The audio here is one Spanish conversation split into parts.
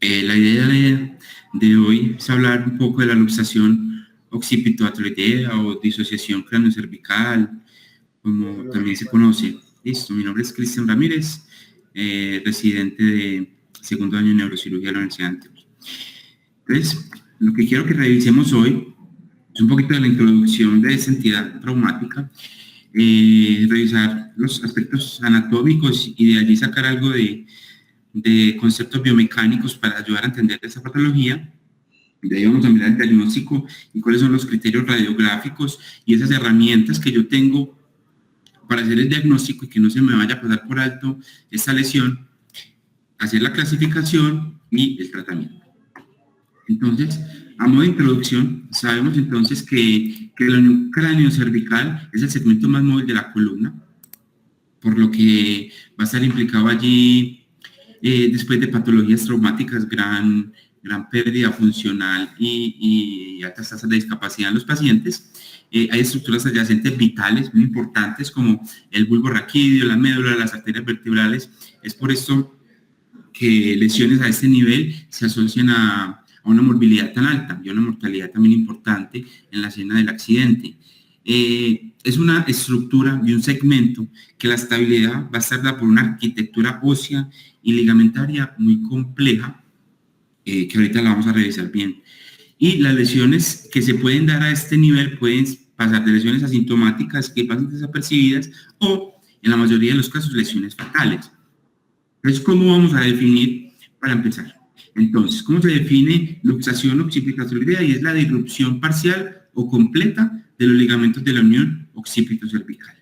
La idea de hoy es hablar un poco de la luxación occipitoatloidea o disociación craneocervical, como también se conoce. Listo, mi nombre es Cristian Ramírez, residente de segundo año de neurocirugía de la Universidad de Antioquia. Entonces, lo que quiero que revisemos hoy es un poquito de la introducción de esa entidad traumática, revisar los aspectos anatómicos y de allí sacar algo de conceptos biomecánicos para ayudar a entender esa patología. De ahí vamos a mirar el diagnóstico y cuáles son los criterios radiográficos y esas herramientas que yo tengo para hacer el diagnóstico y que no se me vaya a pasar por alto esta lesión, hacer la clasificación y el tratamiento. Entonces, a modo de introducción, sabemos entonces que la unión craneocervical es el segmento más móvil de la columna, por lo que va a estar implicado allí, después de patologías traumáticas, gran pérdida funcional y altas tasas de discapacidad en los pacientes. Hay estructuras adyacentes vitales muy importantes como el bulbo raquídeo, la médula, las arterias vertebrales. Es por esto que lesiones a este nivel se asocian a una morbilidad tan alta y a una mortalidad también importante en la escena del accidente. Es una estructura y un segmento que la estabilidad va a estar dada por una arquitectura ósea y ligamentaria muy compleja, que ahorita la vamos a revisar bien. Y las lesiones que se pueden dar a este nivel pueden pasar de lesiones asintomáticas que pasan desapercibidas o, en la mayoría de los casos, lesiones fatales. Entonces, ¿cómo vamos a definir para empezar? Entonces, ¿cómo se define luxación occipitocervical? Y es la disrupción parcial o completa de los ligamentos de la unión occipitocervical.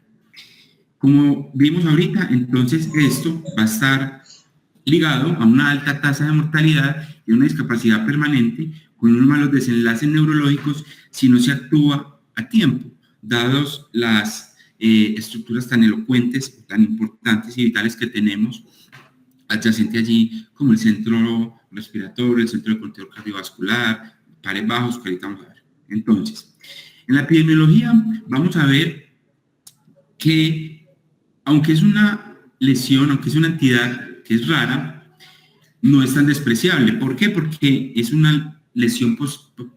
Como vimos ahorita, entonces esto va a estar ligado a una alta tasa de mortalidad y una discapacidad permanente con unos malos desenlaces neurológicos si no se actúa a tiempo, dados las estructuras tan elocuentes, tan importantes y vitales que tenemos adyacente allí, como el centro respiratorio, el centro de control cardiovascular, pares bajos, que ahorita vamos a ver. Entonces, en la epidemiología vamos a ver que, aunque es una lesión, aunque es una entidad que es rara, no es tan despreciable. ¿Por qué? Porque es una lesión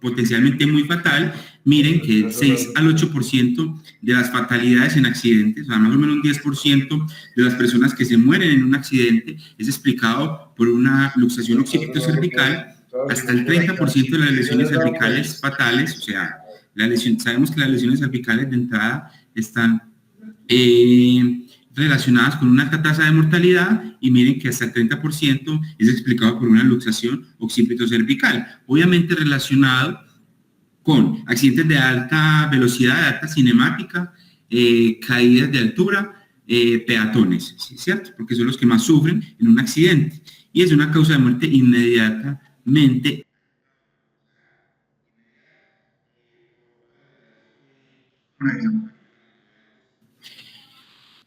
potencialmente muy fatal. Miren que el 6 al 8% de las fatalidades en accidentes, o sea, más o menos un 10% de las personas que se mueren en un accidente es explicado por una luxación occipitocervical, hasta el 30% de las lesiones cervicales fatales, o sea, sabemos que las lesiones cervicales de entrada están relacionadas con una alta tasa de mortalidad, y miren que hasta el 30% es explicado por una luxación occipitocervical, obviamente relacionado con accidentes de alta velocidad, de alta cinemática, caídas de altura, peatones, ¿sí? ¿Cierto? Porque son los que más sufren en un accidente, y es una causa de muerte inmediatamente.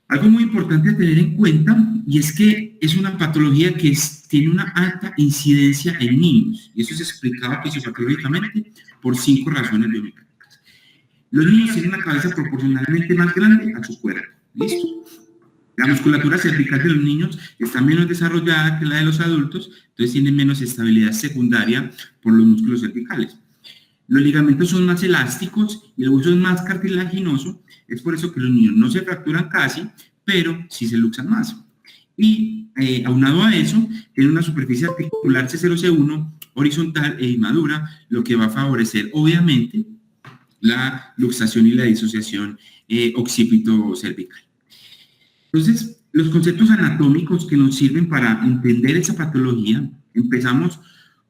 Algo muy importante a tener en cuenta, y es que es una patología que tiene una alta incidencia en niños, y eso es explicado fisiopatológicamente por 5 razones biomecánicas. Los niños tienen una cabeza proporcionalmente más grande a su cuerpo, ¿listo? La musculatura cervical de los niños está menos desarrollada que la de los adultos, entonces tienen menos estabilidad secundaria por los músculos cervicales. Los ligamentos son más elásticos y el hueso es más cartilaginoso, es por eso que los niños no se fracturan casi, pero sí se luxan más. Y aunado a eso, tiene una superficie articular C0C1 horizontal e inmadura, lo que va a favorecer obviamente la luxación y la disociación occipito-cervical. Entonces, los conceptos anatómicos que nos sirven para entender esa patología, empezamos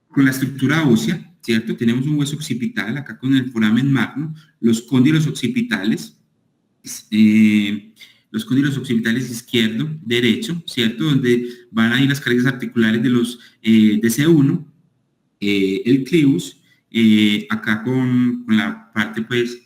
con la estructura ósea, ¿cierto? Tenemos un hueso occipital, acá con el foramen magno, los cóndilos occipitales, izquierdo, derecho, ¿cierto? Donde van a ir las cargas articulares de los DC1, el clivus, acá con la parte, pues,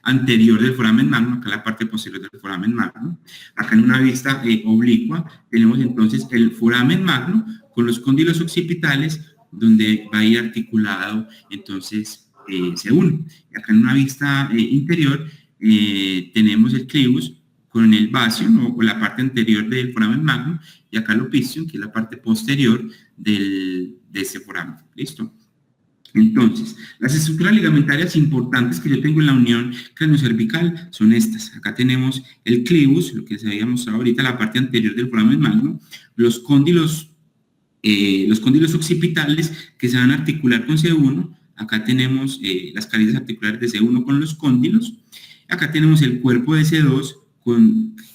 anterior del foramen magno, acá la parte posterior del foramen magno. Acá en una vista oblicua tenemos entonces el foramen magno con los cóndilos occipitales, donde va a ir articulado entonces C1. Acá en una vista interior tenemos el clivus con el bastion o la parte anterior del foramen magnum, y acá el opisthmium, que es la parte posterior de ese foramen. ¿Listo? Entonces, las estructuras ligamentarias importantes que yo tengo en la unión craniocervical son estas. Acá tenemos el clivus, lo que les había mostrado ahorita, la parte anterior del foramen magnum, los cóndilos occipitales que se van a articular con C1. Acá tenemos las carillas articulares de C1 con los cóndilos. Acá tenemos el cuerpo de C2,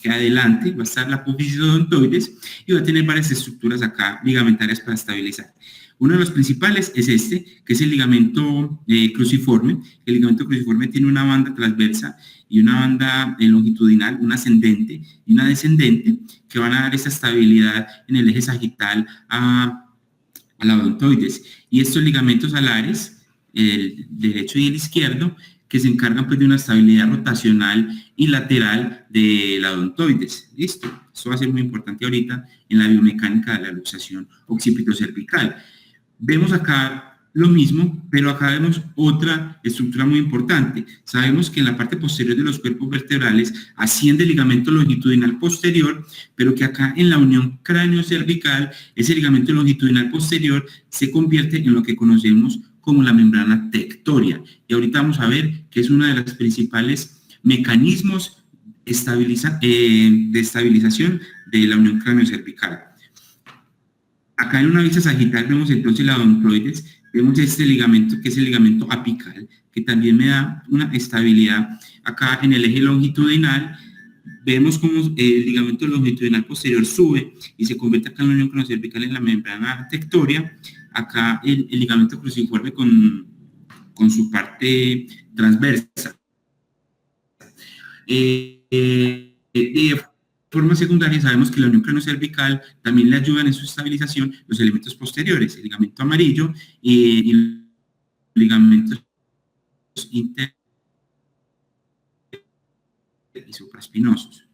que adelante va a estar la apófisis odontoides y va a tener varias estructuras acá ligamentarias para estabilizar. Uno de los principales es este, que es el ligamento cruciforme. El ligamento cruciforme tiene una banda transversa y una banda longitudinal, una ascendente y una descendente, que van a dar esa estabilidad en el eje sagital a la odontoides. Y estos ligamentos alares, el derecho y el izquierdo, que se encargan pues de una estabilidad rotacional y lateral de la odontoides. ¿Listo? Esto va a ser muy importante ahorita en la biomecánica de la luxación occipitocervical. Vemos acá lo mismo, pero acá vemos otra estructura muy importante. Sabemos que en la parte posterior de los cuerpos vertebrales asciende el ligamento longitudinal posterior, pero que acá en la unión cráneo-cervical, ese ligamento longitudinal posterior se convierte en lo que conocemos como la membrana tectoria. Y ahorita vamos a ver que es uno de los principales mecanismos de estabilización de la unión cráneo-cervical. Acá en una vista sagital vemos entonces la odontoides, vemos este ligamento que es el ligamento apical, que también me da una estabilidad acá en el eje longitudinal. Vemos cómo el ligamento longitudinal posterior sube y se convierte acá en la unión cráneo-cervical en la membrana tectoria. Acá el ligamento cruciforme con su parte transversa. De forma secundaria, sabemos que la unión cráneo-cervical también le ayudan en su estabilización los elementos posteriores, el ligamento amarillo y los ligamentos inter y supraespinosos.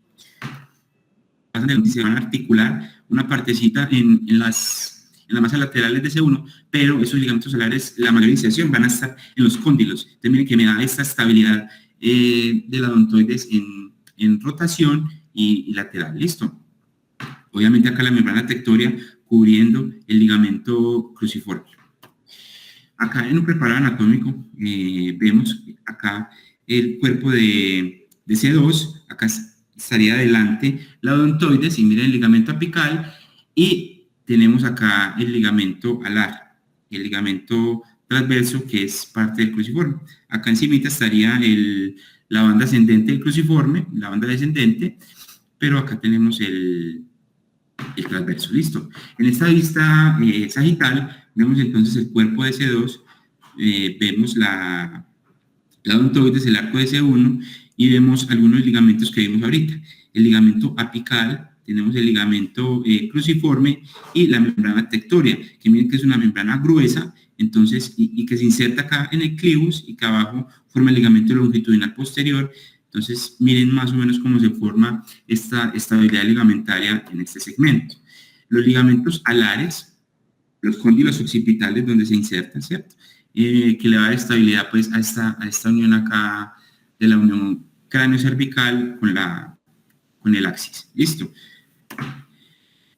Se van a articular una partecita en las masas laterales de C1, pero esos ligamentos alares, la mayor inserción van a estar en los cóndilos. Entonces miren que me da esta estabilidad de la odontoides en rotación y lateral. ¿Listo? Obviamente acá la membrana tectoria cubriendo el ligamento cruciforme. Acá en un preparado anatómico vemos acá el cuerpo de C2, acá estaría adelante la odontoides y miren el ligamento apical, y tenemos acá el ligamento alar, el ligamento transverso, que es parte del cruciforme. Acá encima estaría la banda ascendente del cruciforme, la banda descendente, pero acá tenemos el transverso. Listo. En esta vista sagital vemos entonces el cuerpo de C2, vemos la odontoides, el arco de C1, y vemos algunos ligamentos que vimos ahorita. El ligamento apical, tenemos el ligamento cruciforme y la membrana tectoria, que miren que es una membrana gruesa, entonces, y que se inserta acá en el clivus y que abajo forma el ligamento longitudinal posterior. Entonces, miren más o menos cómo se forma esta estabilidad ligamentaria en este segmento. Los ligamentos alares, los cóndilos occipitales donde se insertan, ¿cierto? Que le va a dar estabilidad pues a esta unión acá de la unión cráneo-cervical con el axis. ¿Listo?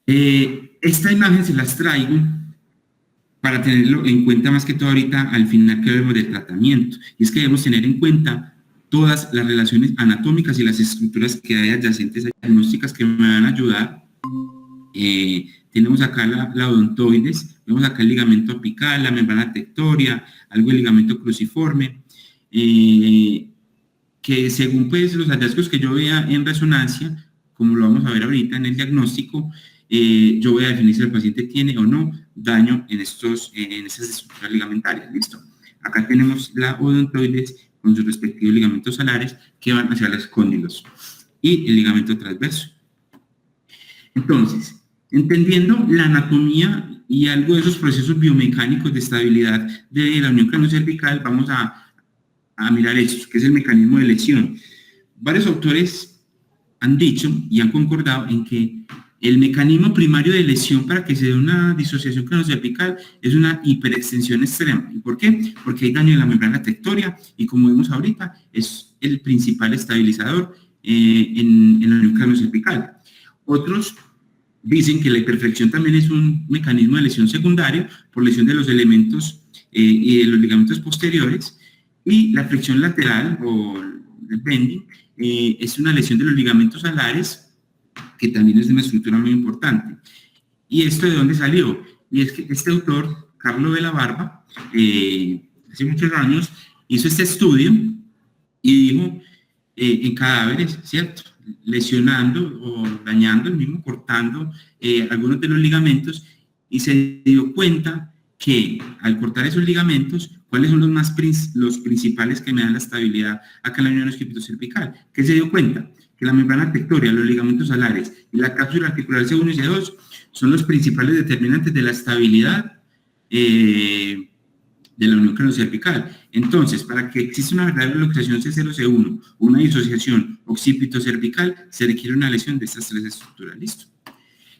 Esta imagen se las traigo para tenerlo en cuenta más que todo ahorita al final que vemos del tratamiento. Y es que debemos tener en cuenta todas las relaciones anatómicas y las estructuras que hay adyacentes a diagnósticas que me van a ayudar. Tenemos acá la odontoides, vemos acá el ligamento apical, la membrana tectoria, algo del ligamento cruciforme, que según pues los hallazgos que yo vea en resonancia, como lo vamos a ver ahorita en el diagnóstico, yo voy a definir si el paciente tiene o no daño en esas estructuras ligamentarias. Listo. Acá tenemos la odontoides con sus respectivos ligamentos alares que van hacia los cóndilos y el ligamento transverso. Entonces, entendiendo la anatomía y algo de esos procesos biomecánicos de estabilidad de la unión cráneo-cervical, vamos a mirar eso, que es el mecanismo de lesión. Varios autores han dicho y han concordado en que el mecanismo primario de lesión para que se dé una disociación cráneo-cervical es una hiperextensión extrema. ¿Y por qué? Porque hay daño en la membrana tectoria y, como vemos ahorita, es el principal estabilizador en la unión craneocervical. Otros dicen que la hiperflexión también es un mecanismo de lesión secundario por lesión de los elementos y de los ligamentos posteriores, y la flexión lateral o el bending es una lesión de los ligamentos alares, que también es una estructura muy importante. ¿Y esto de dónde salió? Y es que este autor, Carlo de la Barba, hace muchos años hizo este estudio y dijo, en cadáveres, ¿cierto?, lesionando o dañando, el mismo cortando algunos de los ligamentos, y se dio cuenta que al cortar esos ligamentos, ¿cuáles son los principales que me dan la estabilidad acá en la unión isquiocervical? ¿Qué se dio cuenta? Que la membrana pectoral, los ligamentos alares y la cápsula articular C1 y C2 son los principales determinantes de la estabilidad de la unión craneocervical. Entonces, para que exista una verdadera luxación C0, C1, una disociación occipito-cervical, se requiere una lesión de estas tres estructuras. ¿Listo?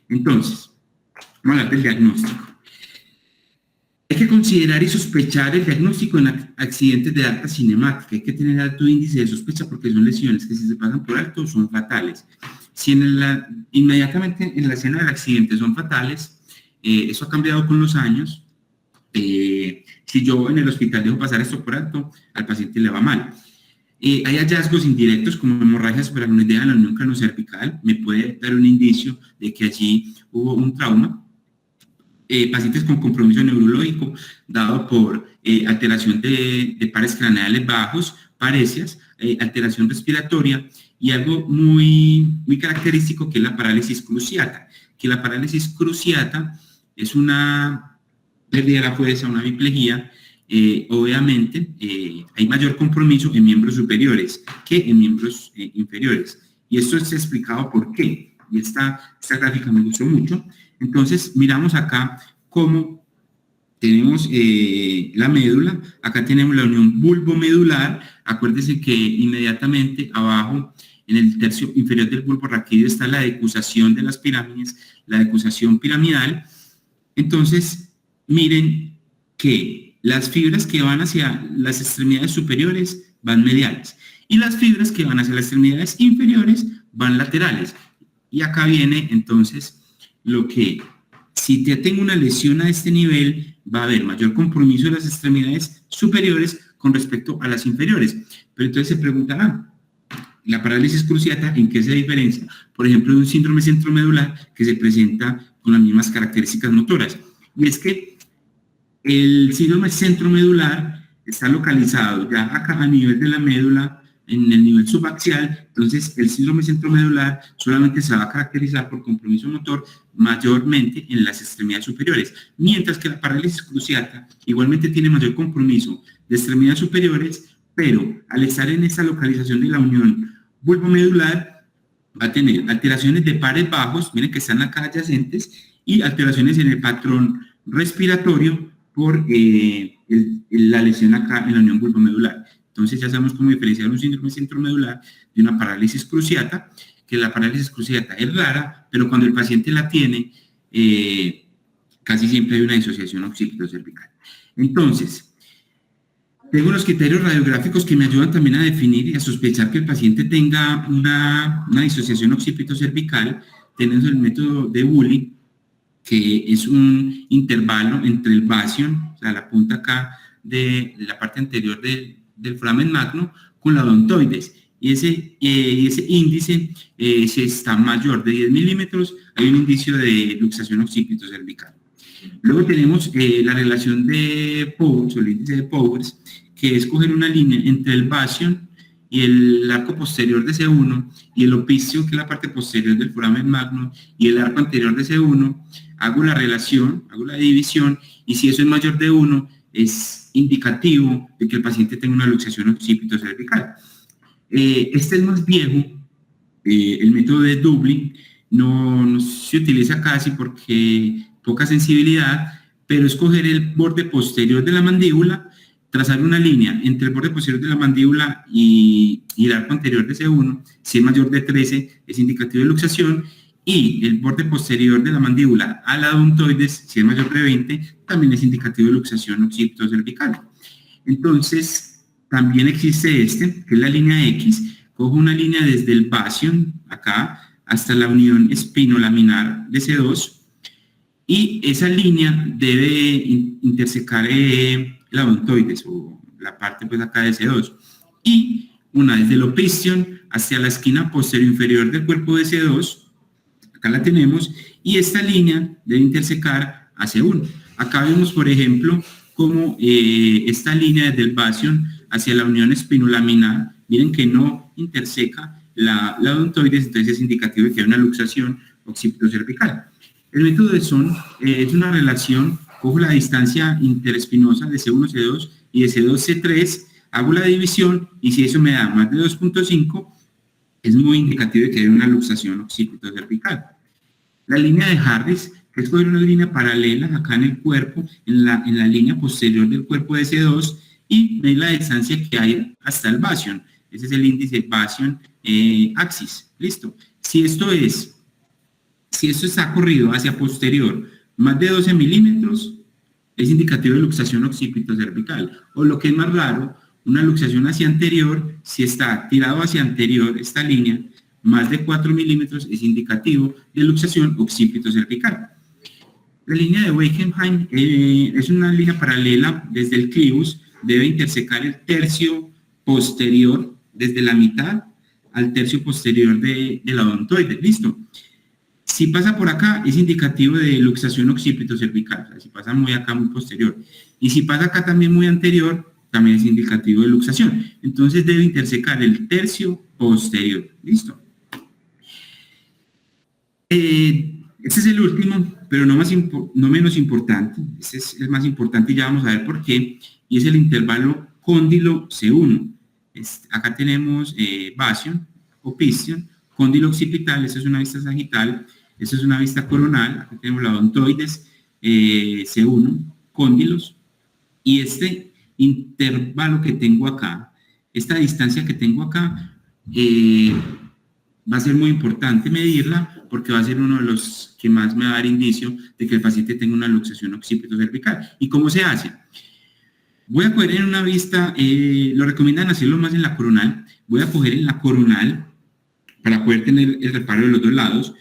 Entonces, vamos a hablar del diagnóstico. Hay que considerar y sospechar el diagnóstico en accidentes de alta cinemática. Hay que tener alto índice de sospecha porque son lesiones que, si se pasan por alto, son fatales. Si inmediatamente en la escena del accidente son fatales, eso ha cambiado con los años. Si yo en el hospital dejo pasar esto por alto, al paciente le va mal. Hay hallazgos indirectos como hemorragia supracraneoidea en la unión craneocervical, me puede dar un indicio de que allí hubo un trauma. Pacientes con compromiso neurológico dado por alteración de pares craneales bajos, paresias, alteración respiratoria, y algo muy característico, que es la parálisis cruciata, que la parálisis cruciata es una pérdida de la fuerza, una hemiplegia. Obviamente hay mayor compromiso en miembros superiores que en miembros inferiores, y esto está explicado por qué, y esta gráfica me gustó mucho. Entonces miramos acá cómo tenemos la médula, acá tenemos la unión bulbomedular. Acuérdense que inmediatamente abajo en el tercio inferior del bulbo raquídeo está la decusación de las pirámides, la decusación piramidal. Entonces miren que las fibras que van hacia las extremidades superiores van mediales y las fibras que van hacia las extremidades inferiores van laterales. Y acá viene entonces lo que, si te tengo una lesión a este nivel, va a haber mayor compromiso de las extremidades superiores con respecto a las inferiores. Pero entonces se preguntará, la parálisis cruciata, ¿en qué se diferencia? Por ejemplo, de un síndrome centromedular que se presenta con las mismas características motoras. Y es que el síndrome centromedular está localizado ya acá a nivel de la médula, en el nivel subaxial. Entonces el síndrome centromedular solamente se va a caracterizar por compromiso motor mayormente en las extremidades superiores, mientras que la parálisis cruciata igualmente tiene mayor compromiso de extremidades superiores, pero al estar en esta localización de la unión bulbomedular va a tener alteraciones de pares bajos, miren que están acá adyacentes, y alteraciones en el patrón respiratorio por la lesión acá en la unión bulbomedular. Entonces ya sabemos cómo diferenciar un síndrome centromedular de una parálisis cruciata, que la parálisis cruciata es rara, pero cuando el paciente la tiene, casi siempre hay una disociación occipito-cervical. Entonces, tengo unos criterios radiográficos que me ayudan también a definir y a sospechar que el paciente tenga una disociación occipito-cervical. Tenemos el método de Woolley, que es un intervalo entre el bastion, o sea, la punta acá de la parte anterior del foramen magno, con la odontoides, y ese índice, si está mayor de 10 milímetros, hay un indicio de luxación occipito-cervical. Luego tenemos la relación de Powers, o el índice de Powers, que es coger una línea entre el bastion y el arco posterior de C1 y el opicio, que es la parte posterior del foramen magno, y el arco anterior de C1. Hago la relación, hago la división, y si eso es mayor de 1, es indicativo de que el paciente tenga una luxación occipito-cervical. Este es más viejo, el método de Dublin no se utiliza casi porque poca sensibilidad, pero es coger el borde posterior de la mandíbula, trazar una línea entre el borde posterior de la mandíbula y el arco anterior de C1. Si es mayor de 13 es indicativo de luxación, y el borde posterior de la mandíbula a la odontoides, si es mayor de 20, también es indicativo de luxación occipito-cervical. Entonces, también existe que es la línea X, cojo una línea desde el basion, acá, hasta la unión espinolaminar de C2, y esa línea debe intersecar la odontoides, o la parte pues acá de C2, y una desde el opistion hacia la esquina posterior inferior del cuerpo de C2, acá la tenemos, y esta línea debe intersecar a C1. Acá vemos, por ejemplo, como esta línea desde el basion hacia la unión espinolaminar, miren que no interseca la odontoides, entonces es indicativo de que hay una luxación occipitocervical. El método de Son es una relación, cojo la distancia interespinosa de C1, C2 y de C2, C3, hago la división y si eso me da más de 2.5, es muy indicativo de que hay una luxación occipitocervical. La línea de Harris, que es coger una línea paralela acá en el cuerpo, en la línea posterior del cuerpo de C2 y medir la distancia que hay hasta el basion. Ese es el índice basion axis. Listo. Si esto está corrido hacia posterior más de 12 milímetros, es indicativo de luxación occipitocervical. O lo que es más raro, una luxación hacia anterior, si está tirado hacia anterior esta línea, más de 4 milímetros, es indicativo de luxación occipitocervical. La línea de Wagenheim es una línea paralela desde el clivus, debe intersecar el tercio posterior desde la mitad al tercio posterior de la odontoide. Listo. Si pasa por acá, es indicativo de luxación occipitocervical. O sea, si pasa muy acá, muy posterior. Y si pasa acá también muy anterior, también es indicativo de luxación. Entonces debe intersecar el tercio posterior. Listo. Este es el último, pero no menos importante. Este es el más importante y ya vamos a ver por qué. Y es el intervalo cóndilo C1. Acá tenemos basion, opistion, cóndilo occipital, esta es una vista sagital, esta es una vista coronal, acá tenemos la odontoides, C1, cóndilos, y este intervalo que tengo acá, esta distancia que tengo acá, va a ser muy importante medirla porque va a ser uno de los que más me va a dar indicio de que el paciente tenga una luxación occipitocervical. ¿Y cómo se hace? Voy a coger en una vista, lo recomiendan hacerlo más en la coronal, voy a coger en la coronal para poder tener el reparo de los dos lados,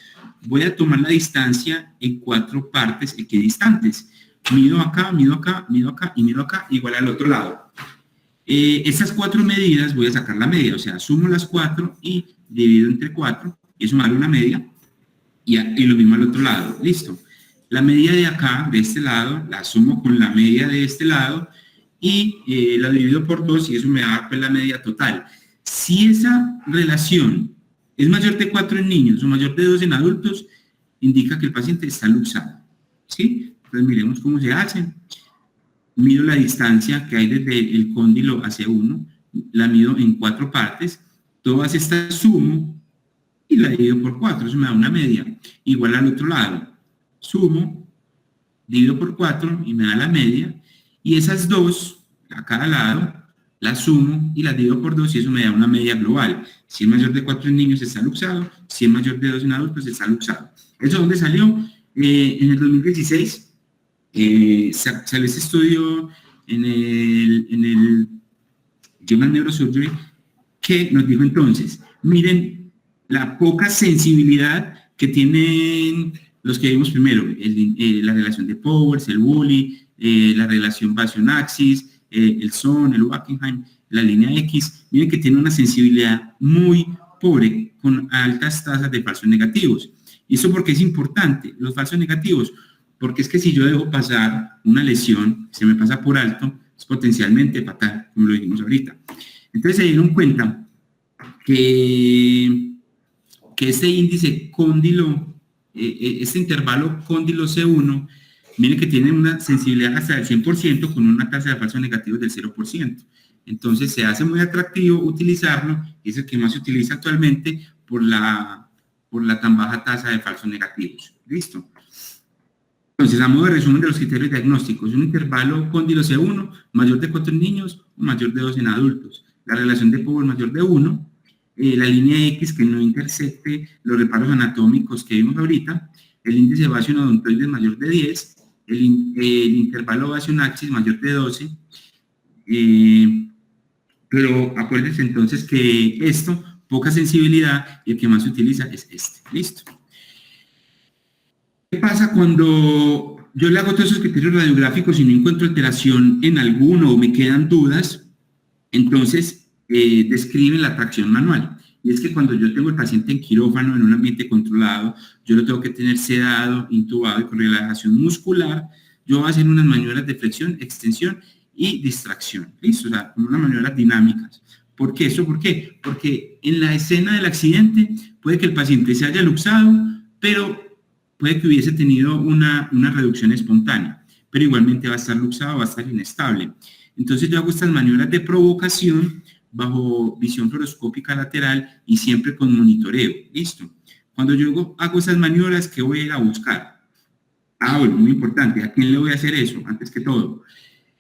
voy a tomar la distancia en 4 partes equidistantes. Mido acá, mido acá, mido acá y mido acá, igual al otro lado. Estas 4 medidas voy a sacar la media, o sea, sumo las 4 y divido entre 4, y eso me da una media, y lo mismo al otro lado. Listo. La media de acá, de este lado, la sumo con la media de este lado, y la divido por 2, y eso me da pues, la media total. Si esa relación es mayor de 4 en niños o mayor de 2 en adultos, indica que el paciente está luxado. ¿Sí? Entonces miremos cómo se hace. Mido la distancia que hay desde el cóndilo hacia 1, la mido en 4 partes, todas estas sumo y la divido por 4, eso me da una media. Igual al otro lado, sumo, divido por 4 y me da la media, y esas 2 a cada lado las sumo y las divido por 2 y eso me da una media global. Si es mayor de 4 en niños está luxado, si es mayor de 2 en adultos está luxado. ¿Eso dónde salió? En el 2016 salió este estudio en el Journal Neurosurgery que nos dijo entonces, miren la poca sensibilidad que tienen los que vimos primero, la relación de Powers, el Woolley, la relación basion-axis, el Son, el Wagenheim, la línea X, miren que tiene una sensibilidad muy pobre, con altas tasas de falsos negativos. ¿Y eso por qué es importante? Los falsos negativos, porque es que si yo dejo pasar una lesión, se me pasa por alto, es potencialmente fatal, como lo dijimos ahorita. Entonces se dieron cuenta que este índice cóndilo, este intervalo cóndilo C1, miren que tiene una sensibilidad hasta del 100% con una tasa de falsos negativos del 0%. Entonces se hace muy atractivo utilizarlo, y es el que más se utiliza actualmente por la tan baja tasa de falsos negativos. ¿Listo? Entonces, a modo de resumen de los criterios diagnósticos, un intervalo cóndilo C1 mayor de 4 en niños o mayor de 2 en adultos. La relación de Powell mayor de 1, la línea X que no intersecte los reparos anatómicos que vimos ahorita, el índice basion odontoides mayor de 10, el intervalo basion-axis mayor de 12, pero acuérdense entonces que esto poca sensibilidad, y el que más se utiliza es este. Listo. ¿Qué pasa cuando yo le hago todos esos criterios radiográficos y no encuentro alteración en alguno o me quedan dudas? Entonces, describen la tracción manual. Y es que cuando yo tengo el paciente en quirófano, en un ambiente controlado, yo lo tengo que tener sedado, intubado y con relajación muscular. Yo voy a hacer unas maniobras de flexión, extensión y distracción. ¿Listo? O sea, unas maniobras dinámicas. ¿Por qué eso? ¿Por qué? Porque en la escena del accidente puede que el paciente se haya luxado, pero puede que hubiese tenido una reducción espontánea, pero igualmente va a estar luxado, va a estar inestable. Entonces yo hago estas maniobras de provocación bajo visión fluoroscópica lateral y siempre con monitoreo. ¿Listo? Cuando yo hago esas maniobras, ¿qué voy a ir a buscar? Bueno, muy importante. ¿A quién le voy a hacer eso? Antes que todo,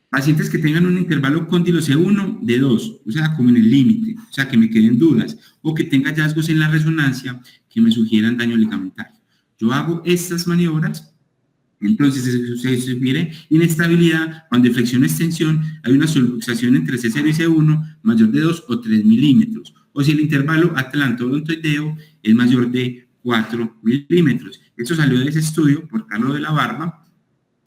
pacientes que tengan un intervalo cóndilo C1 de 2, o sea, como en el límite, o sea, que me queden dudas, o que tenga hallazgos en la resonancia que me sugieran daño ligamentario. Yo hago estas maniobras, entonces se sugiere inestabilidad cuando en flexión-extensión hay una subluxación entre C0 y C1 mayor de 2 o 3 milímetros, o si el intervalo atlanto-odontoideo es mayor de 4 milímetros. Esto salió de ese estudio por Carlos de la Barba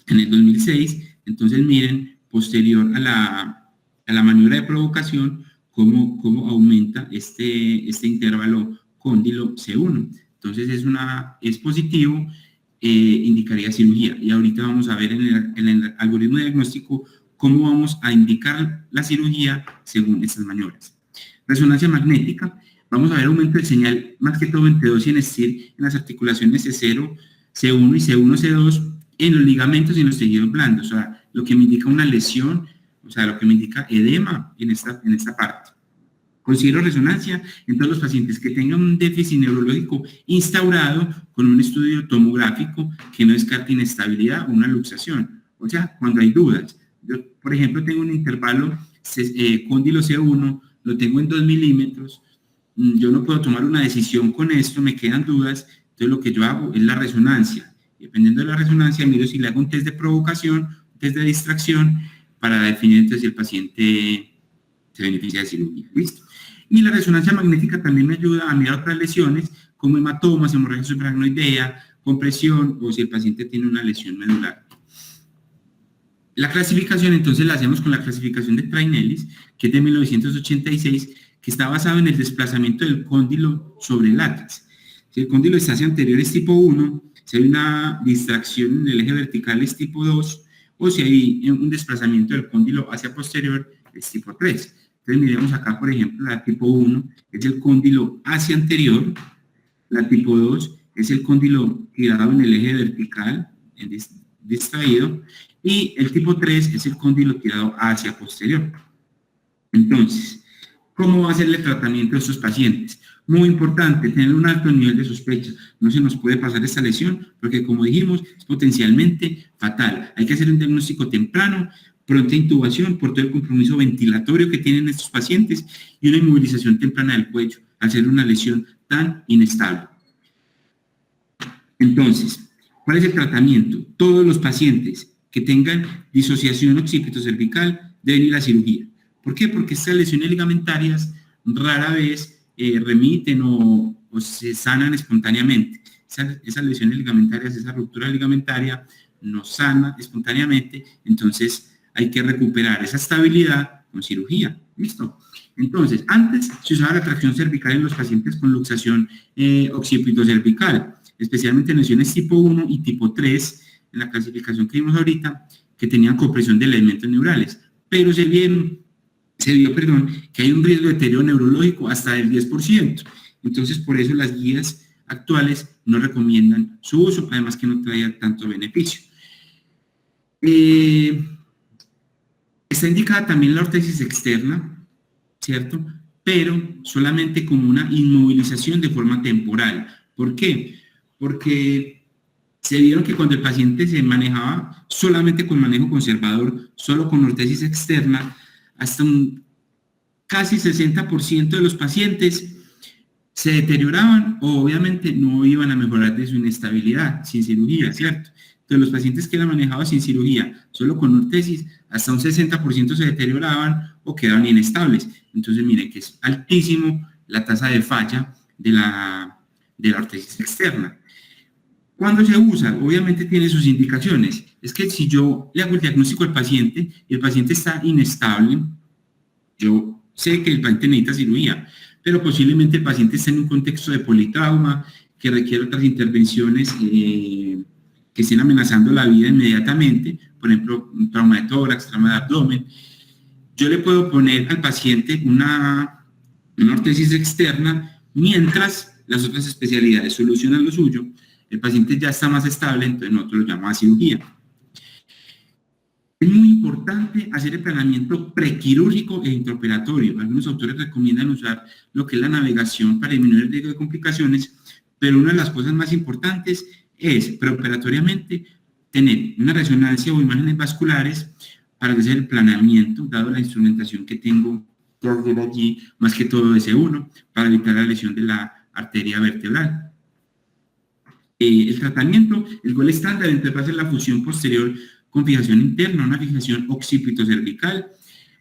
en el 2006. Entonces miren, posterior a la maniobra de provocación, cómo aumenta este intervalo cóndilo C1. Entonces es positivo, indicaría cirugía. Y ahorita vamos a ver en el algoritmo diagnóstico cómo vamos a indicar la cirugía según estas maniobras. Resonancia magnética. Vamos a ver aumento de señal, más que todo en T2 y en STIR, en las articulaciones C0, C1 y C1, C2, en los ligamentos y en los tejidos blandos. O sea, lo que me indica una lesión, o sea, lo que me indica edema en esta parte. Considero resonancia en todos los pacientes que tengan un déficit neurológico instaurado con un estudio tomográfico que no descarte inestabilidad o una luxación. O sea, cuando hay dudas. Yo, por ejemplo, tengo un intervalo cóndilo C1, lo tengo en 2 milímetros, yo no puedo tomar una decisión con esto, me quedan dudas, entonces lo que yo hago es la resonancia. Dependiendo de la resonancia, miro si le hago un test de provocación, un test de distracción, para definir entonces si el paciente se beneficia de cirugía. ¿Listo? Y la resonancia magnética también me ayuda a mirar otras lesiones, como hematomas, hemorragia supraracnoidea, compresión, o si el paciente tiene una lesión medular. La clasificación, entonces, la hacemos con la clasificación de Trainellis, que es de 1986, que está basado en el desplazamiento del cóndilo sobre el látex. Si el cóndilo está hacia anterior es tipo 1, si hay una distracción en el eje vertical es tipo 2, o si hay un desplazamiento del cóndilo hacia posterior es tipo 3. Entonces miremos acá, por ejemplo, la tipo 1 es el cóndilo hacia anterior, la tipo 2 es el cóndilo girado en el eje vertical, distraído, y el tipo 3 es el cóndilo tirado hacia posterior. Entonces, ¿cómo va a ser el tratamiento de estos pacientes? Muy importante, tener un alto nivel de sospecha. No se nos puede pasar esta lesión porque, como dijimos, es potencialmente fatal. Hay que hacer un diagnóstico temprano, pronta intubación por todo el compromiso ventilatorio que tienen estos pacientes y una inmovilización temprana del cuello al ser una lesión tan inestable. Entonces, ¿cuál es el tratamiento? Todos los pacientes que tengan disociación occipito-cervical deben ir a cirugía. ¿Por qué? Porque estas lesiones ligamentarias rara vez remiten o se sanan espontáneamente. Esas lesiones ligamentarias, esa ruptura ligamentaria no sana espontáneamente, entonces hay que recuperar esa estabilidad con cirugía. ¿Listo? Entonces, antes se usaba la tracción cervical en los pacientes con luxación occipito-cervical, especialmente en lesiones tipo 1 y tipo 3, en la clasificación que vimos ahorita, que tenían compresión de elementos neurales, pero se vio que hay un riesgo de deterioro neurológico hasta del 10%. Entonces, por eso las guías actuales no recomiendan su uso, además que no traía tanto beneficio. Está indicada también la ortesis externa, ¿cierto? Pero solamente como una inmovilización de forma temporal. ¿Por qué? Porque se vieron que cuando el paciente se manejaba solamente con manejo conservador, solo con ortesis externa, hasta un casi 60% de los pacientes se deterioraban o obviamente no iban a mejorar de su inestabilidad sin cirugía, ¿cierto? Entonces los pacientes que eran manejados sin cirugía, solo con ortesis, hasta un 60% se deterioraban o quedaban inestables. Entonces miren que es altísimo la tasa de falla de la ortesis externa. ¿Cuándo se usa? Obviamente tiene sus indicaciones. Es que si yo le hago el diagnóstico al paciente y el paciente está inestable, yo sé que el paciente necesita cirugía, pero posiblemente el paciente está en un contexto de politrauma que requiere otras intervenciones que estén amenazando la vida inmediatamente, por ejemplo, un trauma de tórax, trauma de abdomen. Yo le puedo poner al paciente una ortesis externa mientras las otras especialidades solucionan lo suyo. El paciente ya está más estable, entonces nosotros lo llamamos a cirugía. Es muy importante hacer el planeamiento prequirúrgico e intraoperatorio. Algunos autores recomiendan usar lo que es la navegación para disminuir el riesgo de complicaciones, pero una de las cosas más importantes es preoperatoriamente tener una resonancia o imágenes vasculares para hacer el planeamiento, dado la instrumentación que tengo que hacer allí, más que todo S1, para evitar la lesión de la arteria vertebral. El tratamiento, el gol estándar, entonces va a ser la fusión posterior con fijación interna, una fijación occipito-cervical,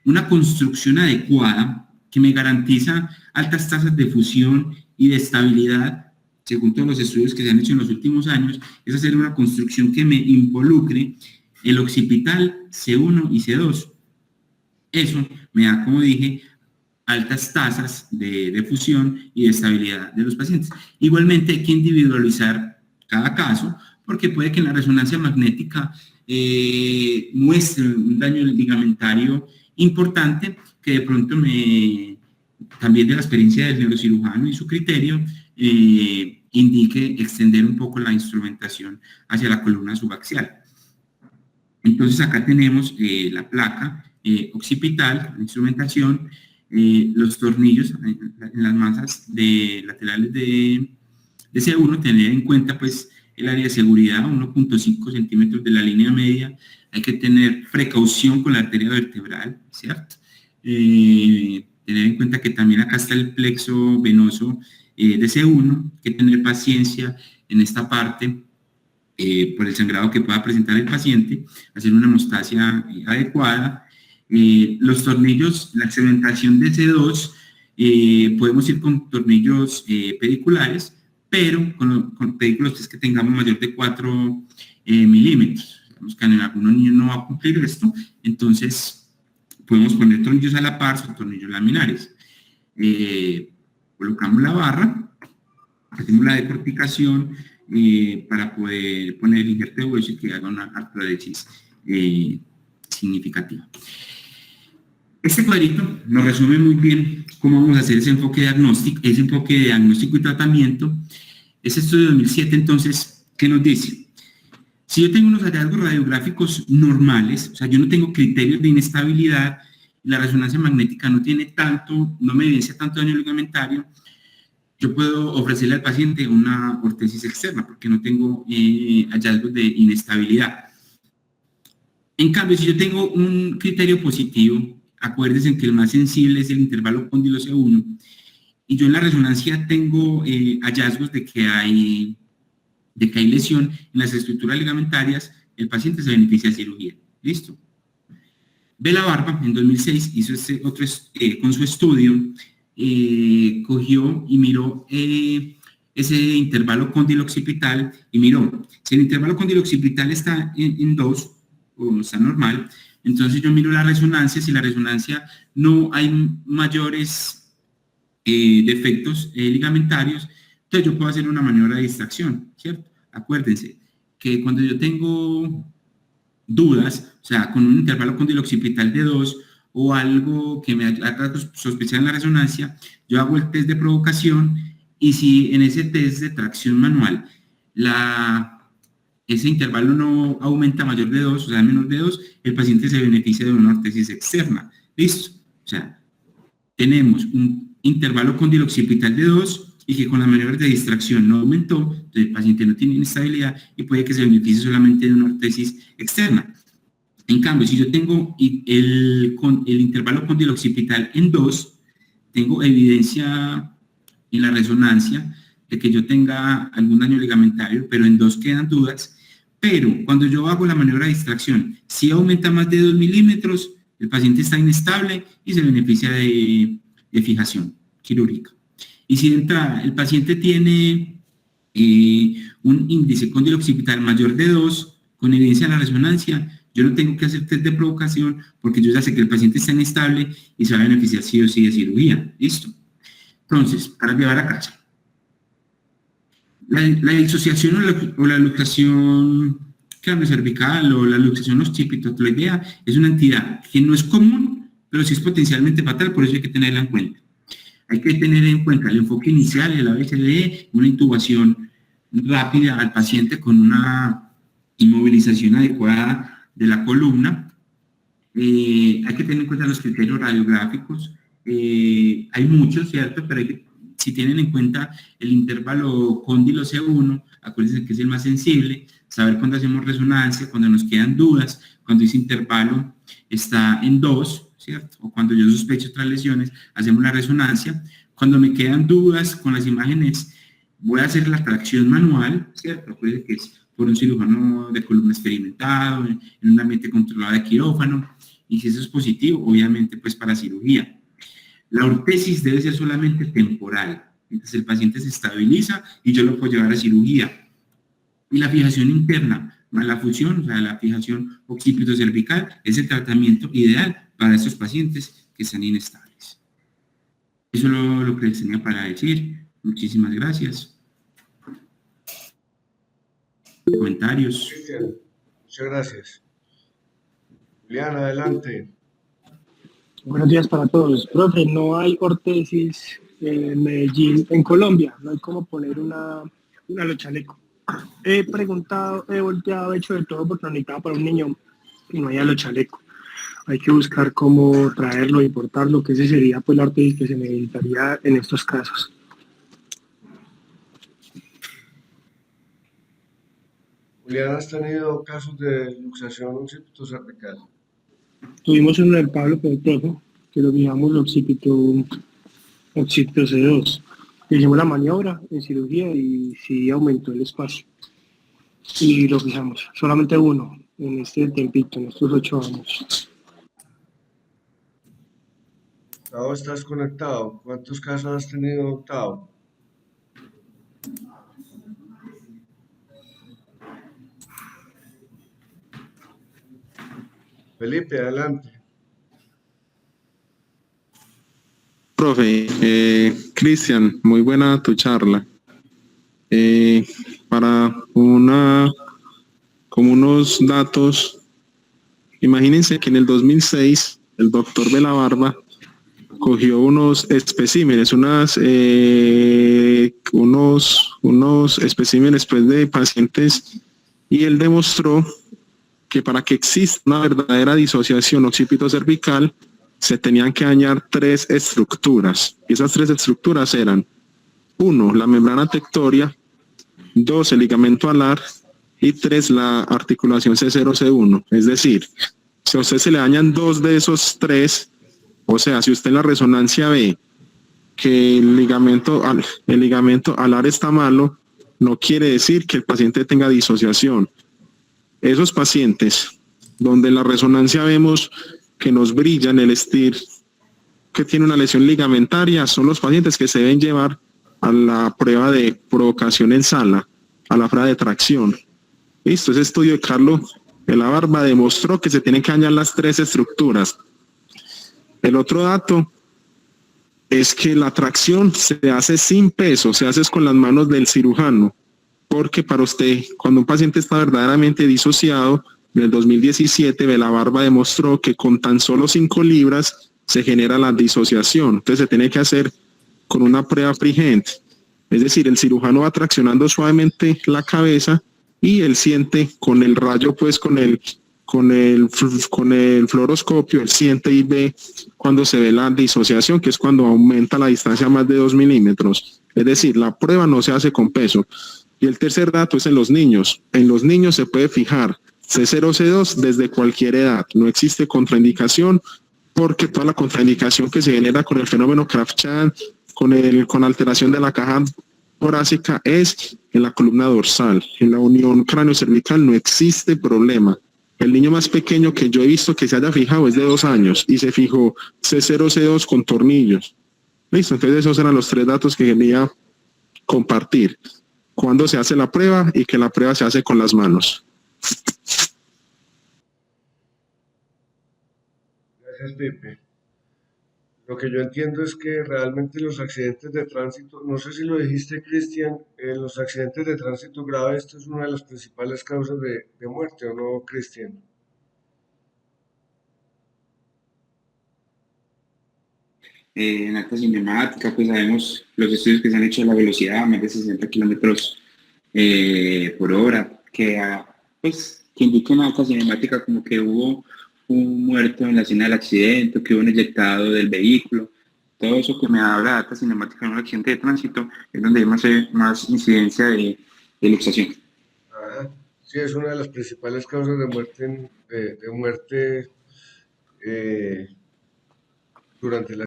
una construcción adecuada que me garantiza altas tasas de fusión y de estabilidad, según todos los estudios que se han hecho en los últimos años, es hacer una construcción que me involucre el occipital C1 y C2. Eso me da, como dije, altas tasas de fusión y de estabilidad de los pacientes. Igualmente hay que individualizar cada caso, porque puede que en la resonancia magnética muestre un daño ligamentario importante que de pronto también de la experiencia del neurocirujano y su criterio, indique extender un poco la instrumentación hacia la columna subaxial. Entonces acá tenemos la placa occipital, la instrumentación, los tornillos en las masas laterales de C1, tener en cuenta pues el área de seguridad, 1.5 centímetros de la línea media. Hay que tener precaución con la arteria vertebral, ¿cierto? Tener en cuenta que también acá está el plexo venoso de C1, hay que tener paciencia en esta parte por el sangrado que pueda presentar el paciente, hacer una hemostasia adecuada. Los tornillos, la cementación de C2, podemos ir con tornillos pediculares, pero con pedículos que tengamos mayor de 4 milímetros. Digamos que en algunos niños no va a cumplir esto, entonces podemos poner tornillos a la par, son tornillos laminares. Colocamos la barra, hacemos la decorticación para poder poner el injerto de hueso y que haga una artrodesis significativa. Este cuadrito nos resume muy bien cómo vamos a hacer ese enfoque de diagnóstico y tratamiento. Ese estudio de 2007, entonces, ¿qué nos dice? Si yo tengo unos hallazgos radiográficos normales, o sea, yo no tengo criterios de inestabilidad, la resonancia magnética no me evidencia tanto daño ligamentario, yo puedo ofrecerle al paciente una ortesis externa porque no tengo hallazgos de inestabilidad. En cambio, si yo tengo un criterio positivo, acuérdense que el más sensible es el intervalo cóndilo C1, y yo en la resonancia tengo hallazgos de que hay lesión en las estructuras ligamentarias, el paciente se beneficia de cirugía. ¿Listo? Bela Barba, en 2006, hizo con su estudio, cogió y miró ese intervalo cóndilo-occipital y miró, si el intervalo cóndilo-occipital está en 2, o está normal, entonces yo miro la resonancia, si la resonancia no hay mayores defectos ligamentarios, entonces yo puedo hacer una maniobra de distracción, ¿cierto? Acuérdense que cuando yo tengo dudas, o sea, con un intervalo cóndilo-occipital de 2 o algo que me haga sospechar en la resonancia, yo hago el test de provocación y si en ese test de tracción manual ese intervalo no aumenta mayor de 2, o sea, menor de 2, el paciente se beneficia de una ortesis externa. ¿Listo? O sea, tenemos un intervalo cóndilo-occipital de 2 y que con las maniobras de distracción no aumentó, entonces el paciente no tiene inestabilidad y puede que se beneficie solamente de una ortesis externa. En cambio, si yo tengo el intervalo cóndilo-occipital en 2, tengo evidencia en la resonancia de que yo tenga algún daño ligamentario, pero en 2 quedan dudas. Pero cuando yo hago la maniobra de distracción, si aumenta más de 2 milímetros, el paciente está inestable y se beneficia de fijación quirúrgica. Y si de entrada el paciente tiene un índice cóndilo occipital mayor de 2, con evidencia de la resonancia, yo no tengo que hacer test de provocación porque yo ya sé que el paciente está inestable y se va a beneficiar sí o sí de cirugía. ¿Listo? Entonces, para llevar a casa. La disociación o la luxación craneocervical o la luxación occipitotloidea es una entidad que no es común, pero sí es potencialmente fatal, por eso hay que tenerla en cuenta. Hay que tener en cuenta el enfoque inicial, el ABCDE, una intubación rápida al paciente con una inmovilización adecuada de la columna. Hay que tener en cuenta los criterios radiográficos. Hay muchos, ¿cierto? Pero si tienen en cuenta el intervalo cóndilo C1, acuérdense que es el más sensible, saber cuándo hacemos resonancia, cuando nos quedan dudas, cuando ese intervalo está en 2, ¿cierto? O cuando yo sospecho otras lesiones, hacemos la resonancia. Cuando me quedan dudas con las imágenes, voy a hacer la tracción manual, ¿cierto? Acuérdense que es por un cirujano de columna experimentado, en un ambiente controlado de quirófano, y si eso es positivo, obviamente, pues para cirugía. La ortesis debe ser solamente temporal, entonces el paciente se estabiliza y yo lo puedo llevar a cirugía. Y la fijación interna, más la fusión, o sea, la fijación occipito-cervical, es el tratamiento ideal para estos pacientes que están inestables. Eso es lo que les tenía para decir. Muchísimas gracias. Comentarios. Cristian, muchas gracias. Julián, adelante. Buenos días para todos. Profe, no hay ortesis en Medellín, en Colombia. No hay cómo poner una alochaleco. He preguntado, he volteado, he hecho de todo porque lo necesitaba para un niño y no hay alochaleco. Hay que buscar cómo traerlo, importarlo, que ese sería pues la ortesis que se necesitaría en estos casos. Julián, ¿has tenido casos de luxación occipitocervical? Tuvimos uno en Pablo, pero profe, que lo miramos occipito C2. Hicimos la maniobra en cirugía y sí aumentó el espacio. Y lo fijamos, solamente uno en este tiempito, en estos 8 años. Octavo, ¿estás conectado? ¿Cuántos casos has tenido, Octavo? Felipe, adelante. Profe, Cristian, muy buena tu charla. Para como unos datos, imagínense que en el 2006 el doctor Belabarba cogió unos especímenes, unos especímenes pues, de pacientes, y él demostró que para que exista una verdadera disociación occipitocervical se tenían que dañar 3 estructuras. Y esas 3 estructuras eran 1, la membrana tectoria, 2, el ligamento alar y 3, la articulación C0, C1. Es decir, si a usted se le dañan 2 de esos 3, o sea, si usted en la resonancia ve que el ligamento alar está malo, no quiere decir que el paciente tenga disociación. Esos pacientes donde en la resonancia vemos que nos brilla en el STIR que tiene una lesión ligamentaria, son los pacientes que se deben llevar a la prueba de provocación en sala, a la prueba de tracción. Listo, ese estudio de Carlos Belabarba demostró que se tienen que dañar las 3 estructuras. El otro dato es que la tracción se hace sin peso, se hace con las manos del cirujano, porque para usted, cuando un paciente está verdaderamente disociado, en el 2017 Belabarba demostró que con tan solo 5 libras se genera la disociación. Entonces se tiene que hacer con una prueba freehand, es decir, el cirujano va traccionando suavemente la cabeza y él siente con el rayo, pues con el fluoroscopio, él siente y ve cuando se ve la disociación, que es cuando aumenta la distancia a más de 2 milímetros. Es decir, la prueba no se hace con peso. Y el tercer dato es en los niños. En los niños se puede fijar C0, C2 desde cualquier edad. No existe contraindicación porque toda la contraindicación que se genera con el fenómeno Kraft-Chant, con alteración de la caja torácica es en la columna dorsal. En la unión cráneo-cervical no existe problema. El niño más pequeño que yo he visto que se haya fijado es de 2 años y se fijó C0, C2 con tornillos. Listo, entonces esos eran los 3 datos que quería compartir. Cuándo se hace la prueba y que la prueba se hace con las manos. Gracias, Pipe. Lo que yo entiendo es que realmente los accidentes de tránsito, no sé si lo dijiste, Cristian, los accidentes de tránsito grave, esto es una de las principales causas de muerte, ¿o no, Cristian? En alta cinemática, pues sabemos los estudios que se han hecho de la velocidad, más de 60 kilómetros por hora, pues, que indican en alta cinemática como que hubo un muerto en la escena del accidente, que hubo un eyectado del vehículo. Todo eso que me habla de alta cinemática en un accidente de tránsito es donde hay más incidencia de luxación. Ah, sí, es una de las principales causas de muerte, de muerte durante la